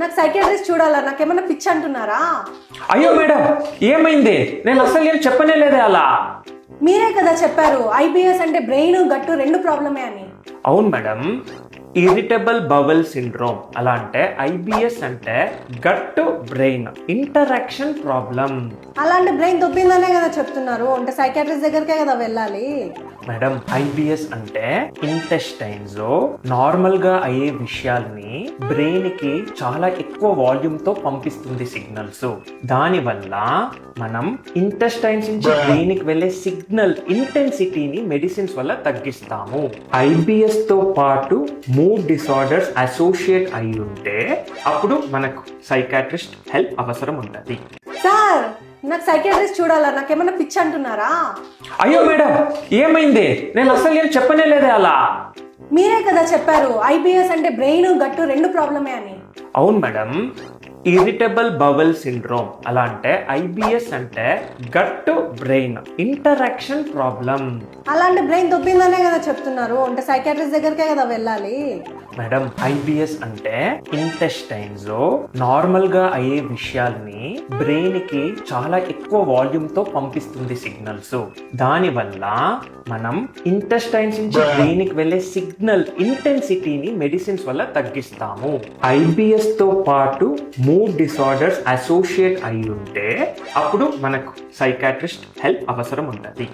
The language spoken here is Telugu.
నాకు సైకియాట్రిస్ట్ చూడాలా? నాకేమన్నా పిచ్చి అంటున్నారా? అయ్యో మేడం, ఏమైంది? నేను అసలు ఏం చెప్పనే లేదే అలా. మీరే కదా చెప్పారు ఐబిఎస్ అంటే బ్రెయిన్ గట్టు రెండు ప్రాబ్లమే అని. అవును మేడం, ఇరిటబుల్ బవల్ సిండ్రోమ్. అలా అంటే ఐబిఎస్ అంటే గట్ బ్రెయిన్ ఇంటరాక్షన్ ప్రాబ్లం. అలాంటి బ్రెయిన్ దొబ్బిందనే కదా చెప్తున్నారు, అంటే సైకియాట్రిస్ట్ దగ్గరికే కదా వెళ్ళాలి. మేడం, ఐబిఎస్ అంటే ఇంటెస్టైన్స్ లో నార్మల్ గా అయ్యే విషయాల్ని బ్రెయిన్ కి చాలా ఎక్కువ వాల్యూమ్ తో పంపిస్తుంది సిగ్నల్స్. దాని వల్ల మనం ఇంటెస్టైన్స్ నుంచి బ్రెయిన్ కి వెళ్లే సిగ్నల్ ఇంటెన్సిటీని మెడిసిన్స్ వల్ల తగ్గిస్తాము. ఐబిఎస్ తో పాటు మూడ్ డిసార్డర్స్ అసోసియేట్ అయి ఉంటే అప్పుడు మనకు సైకాట్రిస్ట్ హెల్ప్ అవసరం ఉంటుంది. సార్, నాకు సైకియాట్రిస్ట్ చూడాలా? నాకేమన్నా పిచ్చి అంటున్నారా? అయ్యో మేడం, ఏమైంది? నేను అసలు ఏం చెప్పనే లేదే అలా. మీరే కదా చెప్పారు ఐబిఎస్ అంటే బ్రెయిన్ గట్టు రెండు ప్రాబ్లమే అని. అవును మేడం, ఇరిటబుల్ బవల్ సిండ్రోమ్. అలా అంటే ఐబిఎస్ అంటే గట్ బ్రెయిన్ ఇంటరాక్షన్ ప్రాబ్లం. అలాంటి బ్రెయిన్ దొబ్బిందనే కదా చెప్తున్నారు, అంటే సైకియాట్రిస్ట్ దగ్గరికే కదా వెళ్ళాలి. మేడం, ఐబిఎస్ అంటే ఇంటెస్టైన్స్ లో నార్మల్ గా అయ్యే విషయాల్ని బ్రెయిన్ కి చాలా ఎక్కువ వాల్యూమ్ తో పంపిస్తుంది సిగ్నల్స్. దాని వల్ల మనం ఇంటెస్టైన్స్ నుంచి బ్రెయిన్ కి వెళ్లే సిగ్నల్ ఇంటెన్సిటీని మెడిసిన్స్ వల్ల తగ్గిస్తాము. ఐబిఎస్ తో పాటు మూడ్ డిసార్డర్స్ అసోసియేట్ అయి ఉంటే అప్పుడు మనకు సైకాట్రిస్ట్ హెల్ప్ అవసరం ఉంటుంది.